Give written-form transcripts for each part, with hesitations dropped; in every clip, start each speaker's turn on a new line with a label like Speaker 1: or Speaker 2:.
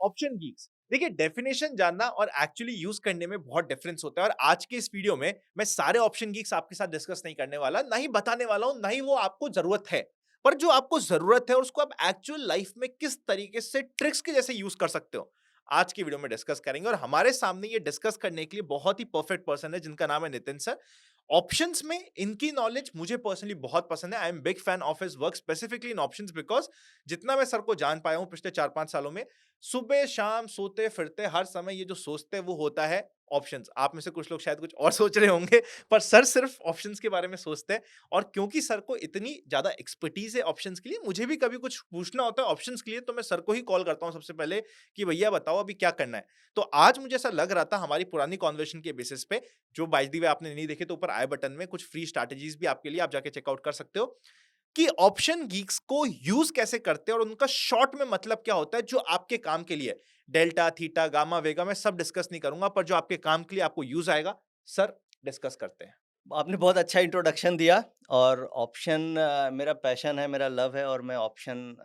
Speaker 1: Option Geeks. देखिए, definition जानना और एक्चुअली यूज करने में बहुत डिफरेंस होता है, और आज के इस वीडियो में मैं सारे ऑप्शन गीक्स आपके साथ डिस्कस नहीं करने वाला, ना ही बताने वाला हूं, ना ही वो आपको जरूरत है। पर जो आपको जरूरत है और उसको आप एक्चुअल लाइफ में किस तरीके से ट्रिक्स के जैसे यूज कर सकते हो, आज की वीडियो में डिस्कस करेंगे। और हमारे सामने ये डिस्कस करने के लिए बहुत ही परफेक्ट पर्सन है, जिनका नाम है नितिन सर। ऑप्शंस में इनकी नॉलेज मुझे पर्सनली बहुत पसंद है। I am big fan of his work, specifically in options, because जितना मैं सर को जान पाया हूं पिछले 4-5 सालों में, सुबह शाम सोते फिरते हर समय ये जो सोचते हैं वो होता है ऑप्शंस। आप में से कुछ लोग शायद कुछ और सोच रहे होंगे, पर सर सिर्फ ऑप्शंस के बारे में सोचते हैं। और क्योंकि सर को इतनी ज्यादा एक्सपर्टीज है ऑप्शंस के लिए, मुझे भी कभी कुछ पूछना होता है ऑप्शंस के लिए तो मैं सर को ही कॉल करता हूं सबसे पहले कि भैया बताओ अभी क्या करना है। तो आज मुझे ऐसा लग रहा था हमारी पुरानी कॉन्वर्सेशन के बेसिस पे, जो बाय द वे आपने नहीं देखे तो ऊपर आई बटन में कुछ फ्री स्ट्रैटेजीज भी आपके लिए, आप जाके चेकआउट कर सकते हो, कि ऑप्शन गीक्स को यूज कैसे करते हैं और उनका शॉर्ट में मतलब क्या होता है जो आपके काम के लिए। डेल्टा, थीटा, गामा, वेगा मैं सब डिस्कस नहीं करूंगा, पर जो आपके काम के लिए आपको यूज आएगा, सर डिस्कस करते हैं।
Speaker 2: आपने बहुत अच्छा इंट्रोडक्शन दिया और ऑप्शन मेरा पैशन है, मेरा लव है और मैं ऑप्शन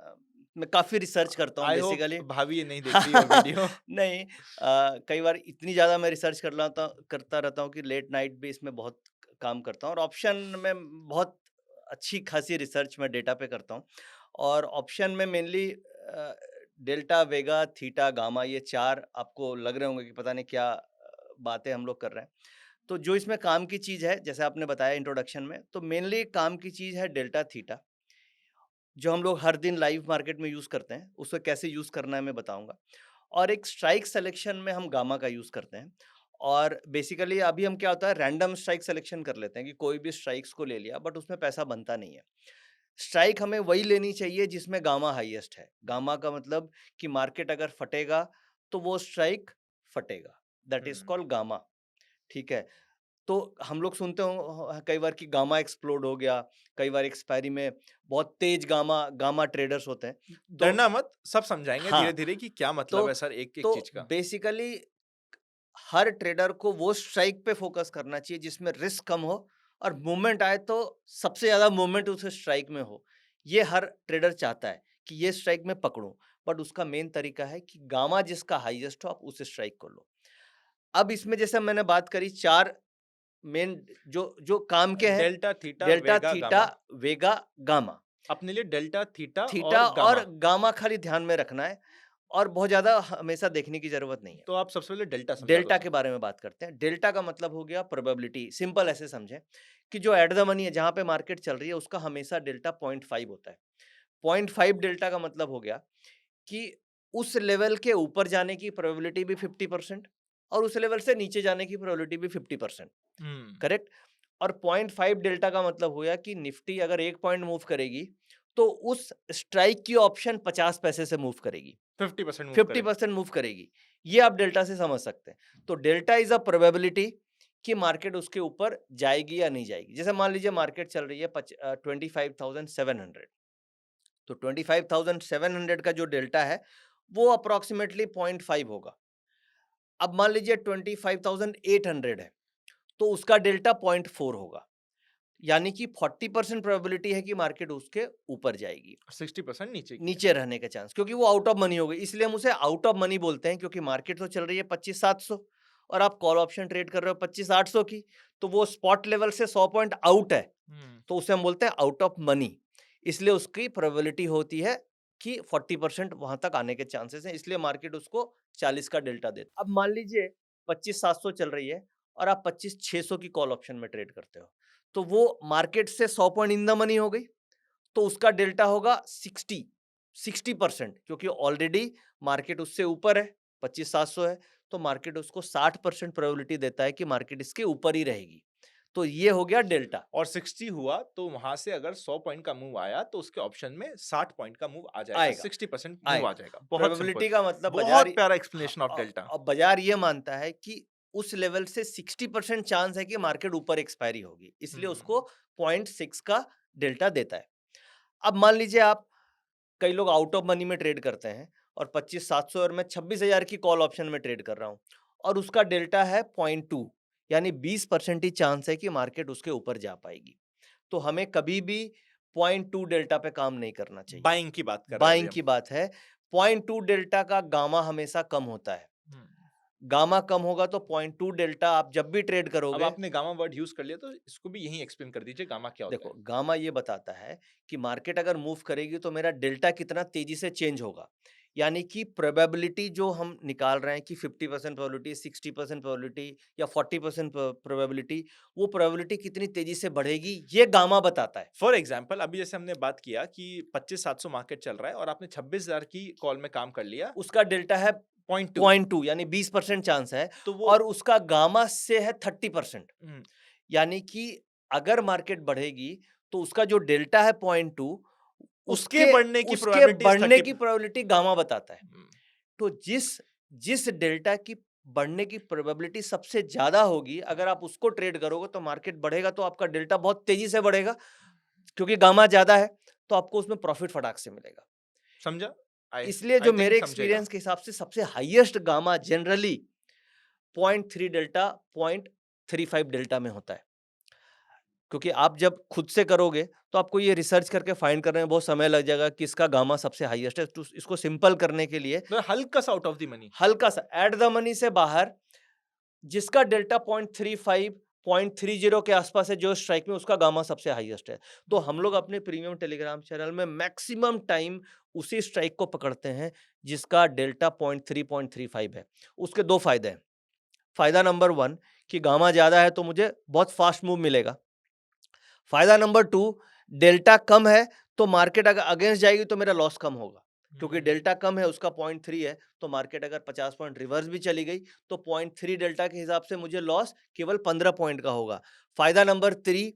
Speaker 2: मैं काफ़ी रिसर्च करता हूँ
Speaker 1: आई होप
Speaker 2: बेसिकली।
Speaker 1: भाभी ये नहीं देख रही हो वीडियो।
Speaker 2: नहीं, कई बार इतनी ज़्यादा मैं रिसर्च करता रहता हूँ कि लेट नाइट भी इसमें बहुत काम करता हूँ और ऑप्शन में बहुत अच्छी खासी रिसर्च मैं डेटा पे करता हूँ। और ऑप्शन में मेनली डेल्टा, वेगा, थीटा, गामा ये 4 आपको लग रहे होंगे कि पता नहीं क्या बातें हम लोग कर रहे हैं। तो जो इसमें काम की चीज़ है, जैसे आपने बताया इंट्रोडक्शन में, तो मेनली काम की चीज़ है डेल्टा थीटा, जो हम लोग हर दिन लाइव मार्केट में यूज़ करते हैं, उसको कैसे यूज़ करना है मैं बताऊँगा। और एक स्ट्राइक सिलेक्शन में हम गामा का यूज़ करते हैं और बेसिकली अभी हम क्या होता है रैंडम स्ट्राइक सिलेक्शन कर लेते हैं कि कोई भी स्ट्राइक्स को ले लिया, बट उसमें पैसा बनता नहीं है। स्ट्राइक हमें वही लेनी चाहिए जिसमें गामा हाईएस्ट है। गामा का मतलब कि मार्केट अगर फटेगा, तो वो स्ट्राइक फटेगा। That is
Speaker 1: hmm.
Speaker 2: Called gamma, ठीक है? तो हम लोग सुनते हो कई बार कि गामा एक्सप्लोड हो गया, कई बार एक्सपायरी में बहुत तेज गामा गामा ट्रेडर्स होते हैं। तो
Speaker 1: डरना मत, सब समझाएंगे
Speaker 2: हाँ,
Speaker 1: धीरे धीरे कि क्या
Speaker 2: तो
Speaker 1: मतलब है सर एक एक
Speaker 2: तो
Speaker 1: चीज का।
Speaker 2: बेसिकली हर ट्रेडर को वो स्ट्राइक पे फोकस करना चाहिए जिसमें रिस्क कम हो और मूवमेंट आए तो सबसे ज़्यादा मूवमेंट उस स्ट्राइक में हो। ये हर ट्रेडर चाहता है कि ये स्ट्राइक मैं पकड़ूं, बट उसका मेन तरीका है कि गामा जिसका हाईएस्ट हो आप उस स्ट्राइक को लो। अब इसमें जैसे मैंने बात करी 4 मेन जो जो काम के हैं,
Speaker 1: डेल्टा, थीटा,
Speaker 2: डेल्टा,
Speaker 1: वेगा,
Speaker 2: थीटा,
Speaker 1: गामा।
Speaker 2: वेगा, गामा।
Speaker 1: अपने लिए डेल्टा, थीटा
Speaker 2: थीटा
Speaker 1: और
Speaker 2: और
Speaker 1: गामा।
Speaker 2: गामा खाली ध्यान में रखना है और बहुत ज़्यादा हमेशा देखने की ज़रूरत नहीं है।
Speaker 1: तो आप सबसे पहले डेल्टा समझा दो
Speaker 2: डेल्टा
Speaker 1: सर।
Speaker 2: के बारे में बात करते हैं। डेल्टा का मतलब हो गया प्रोबेबिलिटी, सिंपल ऐसे समझें कि जो एट द मनी है, जहाँ पे मार्केट चल रही है, उसका हमेशा डेल्टा 0.5 होता है। 0.5 डेल्टा का मतलब हो गया कि उस लेवल के ऊपर जाने की प्रोबेबिलिटी भी 50% और उस लेवल से नीचे जाने की प्रोबेबिलिटी भी 50%,
Speaker 1: हम्म।
Speaker 2: करेक्ट? और 0.5 डेल्टा का मतलब हुआ कि निफ्टी अगर 1 पॉइंट मूव करेगी, तो उस स्ट्राइक की ऑप्शन 50 पैसे से मूव करेगी,
Speaker 1: 50% मूव करे।
Speaker 2: 50% मूव करेगी। ये आप डेल्टा से समझ सकते हैं। तो डेल्टा इज़ अ प्रोबेबिलिटी कि मार्केट उसके ऊपर जाएगी या नहीं जाएगी। जैसे मान लीजिए मार्केट चल रही है 25,700, तो 25,700 का जो डेल्टा है, वो अप्रॉक्सिमेटली 0.5 होगा। अब मान लीजिए 25,800 है, तो उसका डेल्टा 0.4 होगा। यानी कि 40% प्रोबेबिलिटी है कि मार्केट उसके ऊपर जाएगी,
Speaker 1: 60% नीचे की है।
Speaker 2: नीचे रहने के चांस, क्योंकि वो आउट ऑफ मनी हो गई। इसलिए हम उसे आउट ऑफ मनी बोलते हैं, क्योंकि मार्केट तो चल रही है 25,700 और आप कॉल ऑप्शन ट्रेड कर रहे हो 25,800 की, तो वो स्पॉट लेवल से 100 पॉइंट आउट है,
Speaker 1: हम्म।
Speaker 2: तो उसे हम बोलते हैं आउट ऑफ मनी। इसलिए उसकी प्रोबेबिलिटी होती है कि 40% वहां तक आने के चांसेस हैं, इसलिए मार्केट उसको 40 का डेल्टा देता है। अब मान लीजिए 25,700 चल रही है और आप 25,600 की कॉल ऑप्शन में ट्रेड करते हो, तो वो मार्केट से 100 पॉइंट इन द मनी हो गई, तो उसका डेल्टा होगा 60%, क्योंकि ऑलरेडी मार्केट उससे ऊपर है, 25,700 है, तो मार्केट उसको 60% प्रोबेबिलिटी देता है कि मार्केट इसके ऊपर ही रहेगी। तो ये हो गया डेल्टा।
Speaker 1: और 60 हुआ तो वहां से अगर 100 पॉइंट का मूव आया तो उसके ऑप्शन में 60 पॉइंट का मूव आ जाएगा,
Speaker 2: आएगा,
Speaker 1: 60% मूव आ
Speaker 2: आएगा।
Speaker 1: जाएगा। बहुत सिंपल।
Speaker 2: प्रोबेबिलिटी का मतलब
Speaker 1: बहुत प्यारा एक्सप्लेनेशन ऑफ डेल्टा।
Speaker 2: बाजार ये मानता है कि उस लेवल से 60% चांस है कि मार्केट ऊपर एक्सपायरी होगी, इसलिए उसको
Speaker 1: हम्म।
Speaker 2: 0.6 का डेल्टा देता है। अब मान लीजिए आप, कई लोग आउट ऑफ मनी में ट्रेड करते हैं और 25,700 और मैं 26,000 की कॉल ऑप्शन में ट्रेड कर रहा हूँ और उसका डेल्टा है 0.2, यानी 20% ही चांस है कि मार्केट उसके ऊपर जा पाएगी। तो हमें कभी भी 0.2 डेल्टा पे काम नहीं करना चाहिए।
Speaker 1: बाइंग की बात कर रहे हैं अभी
Speaker 2: बाइंग
Speaker 1: हम।
Speaker 2: की बात है, 0.2 डेल्टा का गामा हमेशा कम होता है।
Speaker 1: हम्म।
Speaker 2: गामा कम होगा तो 0.2 डेल्टा आप जब भी ट्रेड
Speaker 1: अब
Speaker 2: करोगे,
Speaker 1: आपने गामा वर्ड यूज कर लिया तो इसको भी यही एक्सप्लेन कर दीजिए, गामा क्या होता
Speaker 2: देखो
Speaker 1: है?
Speaker 2: गामा ये बताता है कि मार्केट अगर मूव करेगी तो मेरा डेल्टा कितना तेजी से चेंज होगा। यानी कि प्रोबेबिलिटी जो हम निकाल रहे हैं कि 50% प्रोबेबिलिटी, 60% प्रोबेबिलिटी या 40% प्रोबेबिलिटी, वो प्रोबेबिलिटी कितनी तेजी से बढ़ेगी, ये गामा बताता है।
Speaker 1: फॉर एग्जाम्पल अभी जैसे हमने बात किया कि 25,700 मार्केट चल रहा है और आपने 26,000 की कॉल में काम कर लिया,
Speaker 2: उसका डेल्टा है
Speaker 1: 0.2,
Speaker 2: 0.2 यानी 20% चांस है,
Speaker 1: तो वो
Speaker 2: और उसका गामा से है 30%।
Speaker 1: हम्म,
Speaker 2: यानी कि अगर मार्केट बढ़ेगी तो उसका जो डेल्टा है 0.2,
Speaker 1: उसके
Speaker 2: उसके
Speaker 1: बढ़ने की
Speaker 2: उसके
Speaker 1: प्रोबेबिलिटी इज
Speaker 2: बढ़ने
Speaker 1: 30।
Speaker 2: की प्रोबेबिलिटी गामा बताता है। तो जिस जिस डेल्टा की बढ़ने की प्रोबेबिलिटी सबसे ज्यादा होगी, अगर आप उसको ट्रेड करोगे तो मार्केट बढ़ेगा तो आपका डेल्टा बहुत तेजी से बढ़ेगा, क्योंकि गामा ज्यादा है, तो आपको उसमें प्रॉफिट फटाक से मिलेगा।
Speaker 1: समझा? आई
Speaker 2: इसलिए
Speaker 1: आई
Speaker 2: जो
Speaker 1: थिंक
Speaker 2: मेरे
Speaker 1: समझेगा।
Speaker 2: एक्सपीरियंस के हिसाब से सबसे highest gamma generally 0.3 delta, 0.35 delta में होता है। क्योंकि आप जब खुद से करोगे तो आपको ये रिसर्च करके फाइंड करने में बहुत समय लग जाएगा कि इसका गामा सबसे हाईएस्ट है। तो इसको सिंपल करने के लिए
Speaker 1: तो हल्का सा आउट ऑफ द मनी।
Speaker 2: हल्का सा एट द मनी से बाहर, जिसका डेल्टा 0.35 0.30 के आसपास है, जो स्ट्राइक में, उसका गामा सबसे हाईएस्ट है। तो हम लोग अपने प्रीमियम टेलीग्राम चैनल में मैक्सिमम टाइम उसी स्ट्राइक को पकड़ते हैं जिसका डेल्टा 0.3 0.35 है। उसके दो फायदे हैं। फायदा नंबर वन कि गामा ज्यादा है तो मुझे बहुत फास्ट मूव मिलेगा। फायदा नंबर टू, डेल्टा कम है तो मार्केट अगर अगेंस्ट जाएगी तो मेरा लॉस कम होगा, क्योंकि डेल्टा कम है, उसका 0.3 है, तो मार्केट अगर 50 पॉइंट रिवर्स भी चली गई तो 0.3 डेल्टा के हिसाब से मुझे लॉस केवल 15 पॉइंट का होगा। फायदा नंबर थ्री,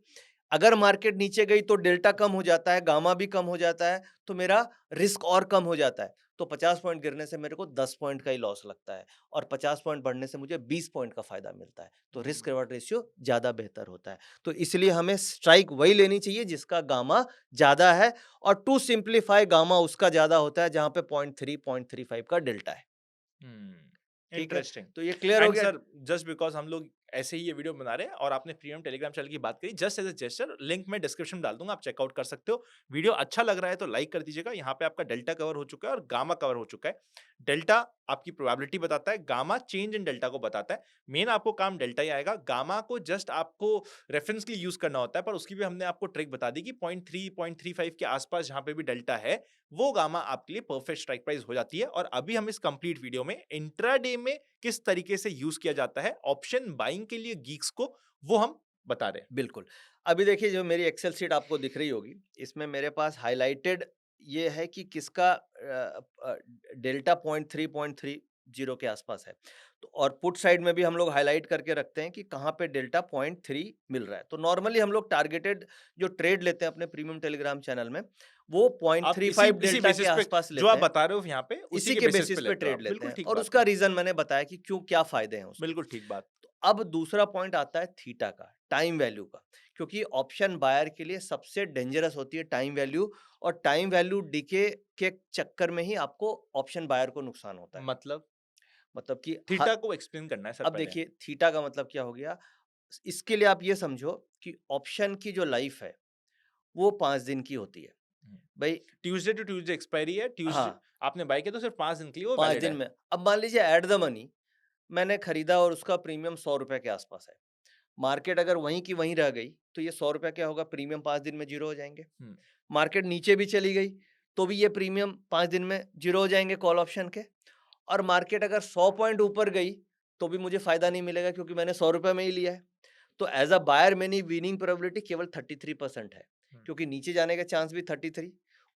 Speaker 2: अगर मार्केट नीचे गई तो डेल्टा कम हो जाता है, गामा भी कम हो जाता है, तो मेरा रिस्क और कम हो जाता है। तो 50 पॉइंट गिरने से मेरे को 10 पॉइंट का ही लॉस लगता है, और 50 पॉइंट बढ़ने से मुझे 20 पॉइंट का फायदा मिलता है। तो रिस्क रिवॉर्ड रेशियो ज्यादा बेहतर होता है। तो इसलिए हमें स्ट्राइक वही लेनी चाहिए जिसका गामा ज्यादा है, और टू सिंप्लीफाई, गामा उसका ज्यादा होता है जहां पे 0.3 0.35 का डेल्टा है। ठीक है,
Speaker 1: इंटरेस्टिंग।
Speaker 2: तो ये क्लियर हो
Speaker 1: एंड
Speaker 2: गया।
Speaker 1: सर, जस्ट बिकॉज हम लोग ऐसे ही ये वीडियो बना रहे हैं और आपने प्रीमियम टेलीग्राम चैनल की बात करी, just as a gesture link मैं डिस्क्रिप्शन में डाल दूंगा, आप चेकआउट कर सकते हो। वीडियो अच्छा लग रहा है तो लाइक कर दीजिएगा। यहाँ पे आपका डेल्टा कवर हो चुका है और गामा कवर हो चुका है। डेल्टा आपकी प्रोबेबिलिटी बताता है, गामा चेंज इन डेल्टा को बताता है। मेन आपको काम डेल्टा ही आएगा, गामा को जस्ट आपको रेफरेंस के लिए यूज करना होता है, पर उसकी भी हमने आपको ट्रिक बता दी कि 0.3 0.35 के आसपास जहां पे भी डेल्टा है, वो गामा आपके लिए परफेक्ट स्ट्राइक प्राइस हो जाती है। और अभी हम इस कंप्लीट वीडियो में इंट्राडे में किस तरीके से यूज किया जाता है ऑप्शन बाइंग के लिए गीक्स को, वो हम बता रहे हैं।
Speaker 2: बिल्कुल। अभी देखिए जो मेरी एक्सेल शीट आपको दिख रही होगी, इसमें मेरे पास हाइलाइटेड ये है कि किसका डेल्टा 0.3 0.30 के आसपास है। तो और पुट साइड में भी हम लोग हाइलाइट करके रखते हैं कि कहाँ पे डेल्टा 0.3 मिल रहा है। तो नॉर्मली हम लोग टारगेटेड जो ट्रेड लेते हैं अपने प्रीमियम टेलीग्राम चैनल में, वो
Speaker 1: आप इसी
Speaker 2: 0.35
Speaker 1: इसी
Speaker 2: डेल्टा के
Speaker 1: बेसिस पे
Speaker 2: आसपास
Speaker 1: जो
Speaker 2: लेते
Speaker 1: आप
Speaker 2: हैं।
Speaker 1: बता रहे हो यहाँ पे, उसी
Speaker 2: इसी
Speaker 1: के
Speaker 2: के
Speaker 1: बेसिस पे
Speaker 2: बेसिस पे
Speaker 1: लेते हो
Speaker 2: ट्रेड
Speaker 1: आप।
Speaker 2: लेते
Speaker 1: बिल्कुल
Speaker 2: हैं,
Speaker 1: ठीक
Speaker 2: और
Speaker 1: बात
Speaker 2: उसका
Speaker 1: है।
Speaker 2: रीजन मैंने बताया कि क्यों, क्या फायदे हैं उसके।
Speaker 1: बिल्कुल ठीक बात।
Speaker 2: तो अब दूसरा पॉइंट आता है थीटा का, टाइम वैल्यू का, क्योंकि ऑप्शन बायर के लिए सबसे डेंजरस होती है टाइम वैल्यू, और टाइम वैल्यू डिके के चक्कर में ही आपको ऑप्शन बायर को नुकसान होता है।
Speaker 1: मतलब
Speaker 2: मतलब कि
Speaker 1: थीटा को एक्सप्लेन करना है सर
Speaker 2: अब
Speaker 1: पहले।
Speaker 2: देखिए थीटा का मतलब क्या हो गया। इसके लिए आप ये समझो कि ऑप्शन की जो लाइफ है वो 5 दिन की होती है भाई।
Speaker 1: ट्यूसडे टू ट्यूसडे एक्सपायरी है, ट्यूसडे
Speaker 2: हाँ,
Speaker 1: आपने बाय किया तो सिर्फ 5 दिन के लिए वो
Speaker 2: 5
Speaker 1: वैलिड
Speaker 2: दिन
Speaker 1: है।
Speaker 2: में। अब मान लीजिए एट द मनी मैंने खरीदा और उसका प्रीमियम 100 रुपए के आसपास है। मार्केट अगर वहीं की वहीं रह गई तो ये 100 रुपए क्या होगा, प्रीमियम 5 दिन में जीरो हो जाएंगे।
Speaker 1: हम्म,
Speaker 2: मार्केट नीचे भी चली गई तो भी ये प्रीमियम 5 दिन में जीरो हो जाएंगे कॉल ऑप्शन के। और मार्केट अगर 100 पॉइंट ऊपर गई तो भी मुझे फायदा नहीं मिलेगा, क्योंकि मैंने 100 रुपए में ही लिया है। तो एज अ बायर मेरी विनिंग प्रोबेबिलिटी केवल 33% है, क्योंकि नीचे जाने के चांस भी 33,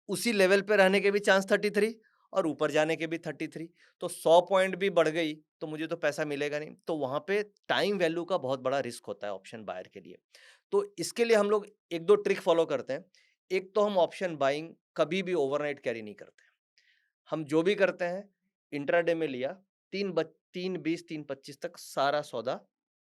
Speaker 2: उसी लेवल पे रहने के भी चांस 33, और ऊपर जाने के भी 33। तो 100 पॉइंट भी बढ़ गई तो मुझे तो पैसा मिलेगा नहीं। तो वहां पे टाइम वैल्यू का बहुत बड़ा रिस्क होता है ऑप्शन बायर के लिए। तो इसके लिए हम लोग एक दो ट्रिक फॉलो करते हैं। एक तो हम ऑप्शन बाइंग कभी भी ओवरनाइट कैरी नहीं करते। हम जो भी करते हैं, इंट्राडे में लिया, 3 20 3 25 तक सारा सौदा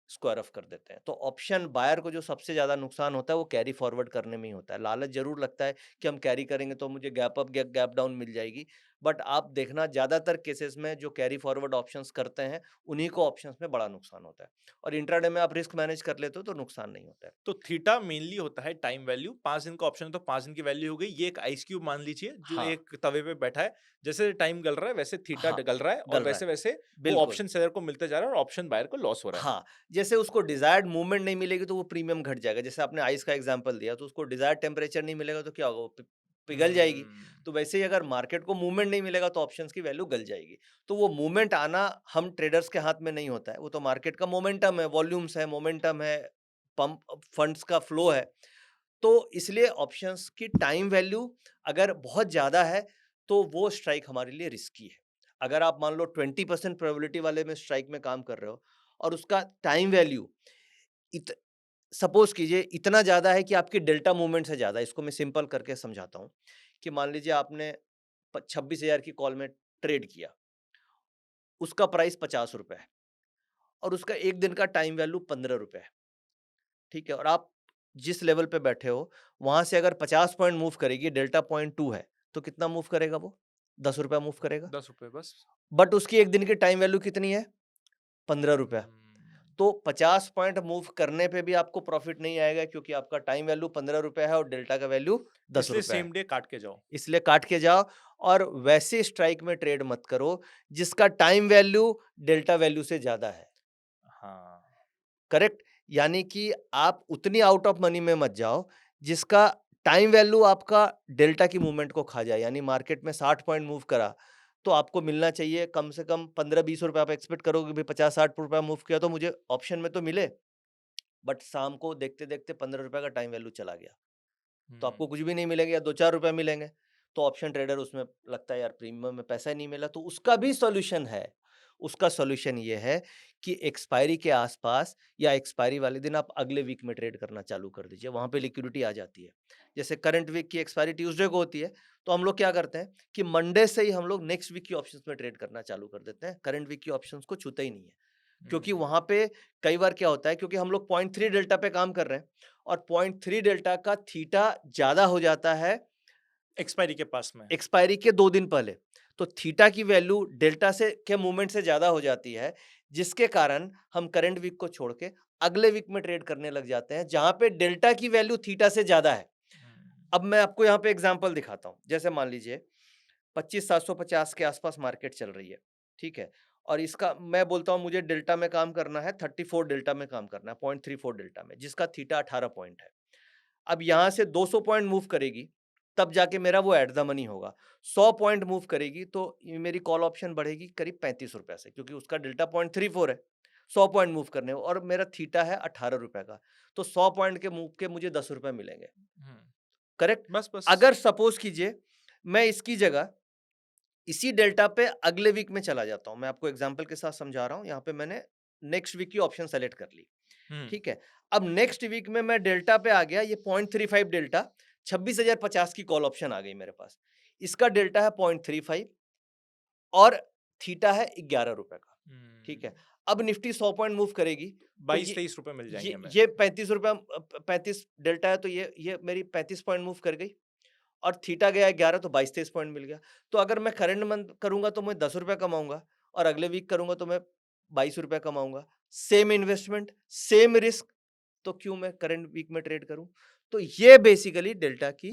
Speaker 2: स्क्वायर ऑफ कर देते हैं। तो ऑप्शन बायर को जो सबसे ज्यादा नुकसान होता है वो कैरी फॉरवर्ड करने में ही होता है। लालच जरूर लगता है कि हम कैरी करेंगे तो मुझे गैप अप गैप डाउन मिल जाएगी, बट आप देखना ज़्यादातर केसेस में जो कैरी फॉरवर्ड ऑप्शंस करते हैं, उन्हीं को ऑप्शंस में बड़ा नुकसान होता है और इंट्राडे में आप रिस्क मैनेज कर लेते हो तो नुकसान नहीं होता है।
Speaker 1: तो थीटा मेनली होता है टाइम वैल्यू, 5 दिन का ऑप्शन है तो 5 दिन की वैल्यू हो गई। ये एक आइस क्यूब मान लीजिए जो
Speaker 2: हाँ,
Speaker 1: एक तवे पे बैठा है, जैसे टाइम गल रहा है वैसे थीटा
Speaker 2: हाँ,
Speaker 1: गल रहा है और
Speaker 2: गल रहा है,
Speaker 1: वैसे-वैसे वो
Speaker 2: बिल्कुल।
Speaker 1: ऑप्शन सेलर को मिलते जा रहा है और ऑप्शन बायर को लॉस हो रहा है।
Speaker 2: हाँ, जैसे उसको डिज़ायर्ड मूवमेंट नहीं मिलेगी तो वो प्रीमियम घट जाएगा। जैसे आपने आइस का एग्ज़ाम्पल दिया तो उसको डिज़ायर्ड टेम्परेचर नहीं मिलेगा तो क्या होगा? वो पिघल जाएगी।
Speaker 1: हुँ।
Speaker 2: तो वैसे ही अगर मार्केट को मूवमेंट नहीं मिलेगा तो ऑप्शंस की वैल्यू गल जाएगी। तो वो मूवमेंट आना हम ट्रेडर्स के हाथ में नहीं होता है। वो तो मार्केट का मोमेंटम है, वॉल्यूम्स है, मोमेंटम है, पंप फंड्स का फ्लो है। तो इसलिए ऑप्शंस की टाइम वैल्यू अगर बहुत ज़्यादा है तो वो स्ट्राइक हमारे लिए रिस्की है। अगर आप मान लो 20% प्रोबेबिलिटी वाले में स्ट्राइक में काम कर रहे हो और उसका टाइम वैल्यू इत सपोज़ कीजिए इतना ज़्यादा है कि आपकी डेल्टा मूवमेंट से ज़्यादा है। इसको मैं सिंपल करके समझाता हूँ कि मान लीजिए आपने प 26,000 की कॉल में ट्रेड किया, उसका प्राइस ₹50 है और उसका 1 दिन का टाइम वैल्यू ₹15 है, ठीक है? और आप जिस लेवल पे बैठे हो, वहाँ से अगर 50 पॉइंट मूव करेगी, डेल्टा पॉइंट 2 है, तो कितना मूव करेगा वो? ₹10 मूव करेगा।
Speaker 1: ₹10 बस।
Speaker 2: बट उसकी 1 दिन की टाइम वैल्यू कितनी है? ₹15।
Speaker 1: हुँ।
Speaker 2: तो 50 पॉइंट मूव करने पे भी आपको प्रॉफिट नहीं आएगा क्योंकि आपका टाइम वैल्यू ₹15 है और डेल्टा का वैल्यू
Speaker 1: इसलिए
Speaker 2: ₹10 है।
Speaker 1: सेम डे काट के जाओ।
Speaker 2: इसलिए काट के जाओ और वैसे स्ट्राइक में ट्रेड मत करो, जिसका टाइम वैल्यू डेल्टा वैल्यू से ज़्यादा है।
Speaker 1: हाँ।
Speaker 2: करेक्ट? यानी कि आप उतनी आउट ऑफ मनी में मत जाओ, जिसका टाइम वैल्यू आपका डेल्टा की मूवमेंट को खा जाए। यानी मार्केट में 60 पॉइंट मूव करा, तो आपको मिलना चाहिए कम से कम ₹15-20 आप एक्सपेक्ट करोगे कि भई 50-60 रुपया मूव किया तो मुझे ऑप्शन में तो मिले। बट शाम को देखते-देखते ₹15 का टाइम वैल्यू चला गया। तो
Speaker 1: हुँ।
Speaker 2: आपको कुछ भी नहीं मिलेगा या 2-4 रुपए मिलेंगे। तो ऑप्शन ट्रेडर उसमें लगता है यार प्रीमियम में पैसा ही नहीं मिला, तो उसका भी सॉल्यूशन है। उसका सॉल्यूशन ये है कि एक्सपायरी के आस-पास या एक्सपायरी वाले दिन आप अगले वीक में ट्रेड करना चालू कर दीजिए, वहाँ पे लिक्विडिटी आ जाती है। जैसे करंट वीक की एक्सपायरी ट्यूसडे को होती है, तो हम लोग क्या करते हैं कि मंडे से ही हम लोग नेक्स्ट वीक की ऑप्शंस में ट्रेड करना चालू कर देते हैं, करंट वीक की ऑप्शंस को छूते ही नहीं है। क्योंकि
Speaker 1: हुँ।
Speaker 2: वहाँ पे कई बार क्या होता है क्योंकि हम लोग 0.3 डेल्टा पे काम कर रहे हैं और 0.3 डेल्टा का थीटा ज़्यादा हो जाता है
Speaker 1: एक्सपायरी के पास में।
Speaker 2: एक्सपायरी के 2 दिन पहले। तो थीटा की वैल्यू डेल्टा से के मूवमेंट से ज़्यादा हो जाती है, जिसके कारण हम करंट वीक को छोड़ के अगले वीक में ट्रेड करने लग जाते हैं, जहाँ पे डेल्टा की वैल्यू थीटा से ज़्यादा है।
Speaker 1: हुँ।
Speaker 2: अब मैं आपको यहाँ पे एग्ज़ाम्पल दिखाता हूँ। जैसे मान लीजिए 25,750 के आसपास मार्केट चल रही है, ठीक है? और इसका मैं बोलता हूँ मुझे डेल्टा में काम करना है, 34 डेल्टा में काम करना है, 0.34 डेल्टा में, जिसका थीटा 18 पॉइंट है। अब यहाँ से 200 पॉइंट मूव करेगी, तब जाके मेरा वो एट द मनी होगा। 100 पॉइंट मूव करेगी तो ये मेरी कॉल ऑप्शन बढ़ेगी करीब ₹35 से क्योंकि उसका डेल्टा 0.34 है। 100 पॉइंट मूव करने और मेरा थीटा है ₹18 का। तो 100 पॉइंट के मूव के मुझे ₹10 मिलेंगे,
Speaker 1: हुँ।
Speaker 2: करेक्ट?
Speaker 1: बस, बस।
Speaker 2: अगर सपोज़ कीजिए मैं इसकी जगह इसी डेल्टा पे अगले वीक में चला जाता हूँ। मैं आपको एग्ज़ाम्पल के साथ समझा रहा हूँ। यहाँ पे मैंने नेक्स्ट वीक की ऑप्शन सेलेक्ट कर ली,
Speaker 1: हुँ।
Speaker 2: ठीक है? अब नेक्स्ट वीक में मैं डेल्टा पे आ गया, ये 0.35 डेल्टा 26,050 की कॉल ऑप्शन आ गई मेरे पास। इसका डेल्टा है 0.35 और थीटा है ₹11 का, ठीक है?
Speaker 1: हुँ।
Speaker 2: अब निफ्टी 100 पॉइंट मूव करेगी, तो
Speaker 1: 22-23 रुपए मिल जाएँगे हमें।
Speaker 2: ये ₹35 35 डेल्टा है तो ये मेरी 35 पॉइंट मूव कर गई। और थीटा गया 11 तो 22-23 पॉइंट मिल गया। तो अगर मैं करंट मंथ करूँगा तो मैं ₹10 कमाऊँगा और अगले वीक करूँगा तो मैं ₹22 कमाऊँगा। सेम इन्वेस्टमेंट, सेम रिस्क, तो क्यों मैं करंट वीक में ट्रेड करूँ? तो ये बेसिकली डेल्टा की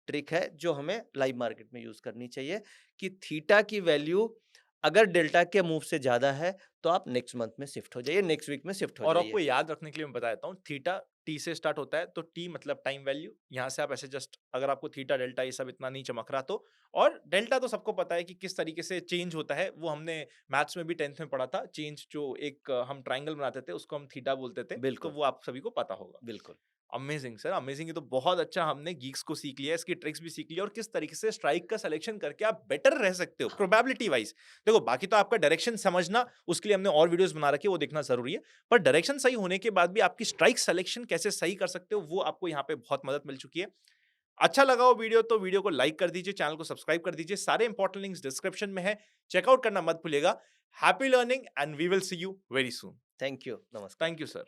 Speaker 2: ट्रिक है जो हमें लाइव मार्केट में यूज़ करनी चाहिए कि थीटा की वैल्यू अगर डेल्टा के मूव से ज़्यादा है तो आप नेक्स्ट मंथ में शिफ्ट हो जाइए, नेक्स्ट वीक में शिफ्ट हो
Speaker 1: और
Speaker 2: जाइए।
Speaker 1: आपको याद रखने के लिए मैं बता देता हूँ, थीटा टी से स्टार्ट होता है, तो टी मतलब टाइम वैल्यू। यहाँ से आप ऐसे जस्ट अगर आपको थीटा, डेल्टा ये सब इतना नहीं चमक रहा तो और डेल्टा तो सबको पता है कि किस तरीके से चेंज होता है, वो हमने मैथ्स में भी 10th में पढ़ा था। चेंज जो एक हम ट्रायंगल बनाते थे, उसको हम थीटा बोलते थे, तो
Speaker 2: बिल्कुल,
Speaker 1: वो आप सभी को पता होगा।
Speaker 2: बिल्कुल।
Speaker 1: Amazing sir, amazing. ये तो बहुत अच्छा हमने गीक्स को सीख लिया, इसकी ट्रिक्स भी सीख लिया और किस तरीके से स्ट्राइक का सिलेक्शन करके आप बेटर रह सकते हो
Speaker 2: हाँ,
Speaker 1: प्रोबेबिलिटी वाइज। देखो बाकी तो आपका डायरेक्शन समझना, उसके लिए हमने और वीडियोस बना रखी है, वो देखना जरूरी है। पर डायरेक्शन सही होने के बाद भी आपकी स्ट्राइक सिलेक्शन कैसे सही कर सकते हो, वो आपको यहाँ पे बहुत मदद मिल चुकी है। अच्छा लगा वो वीडियो तो वीडियो को लाइक कर दीजिए, चैनल को सब्सक्राइब कर दीजिए। सारे इंपॉर्टेंट लिंक्स डिस्क्रिप्शन में है, चेकआउट करना मत भूलिएगा। Happy learning and we will see you very soon.
Speaker 2: Thank you, नमस्कार।
Speaker 1: Thank you sir.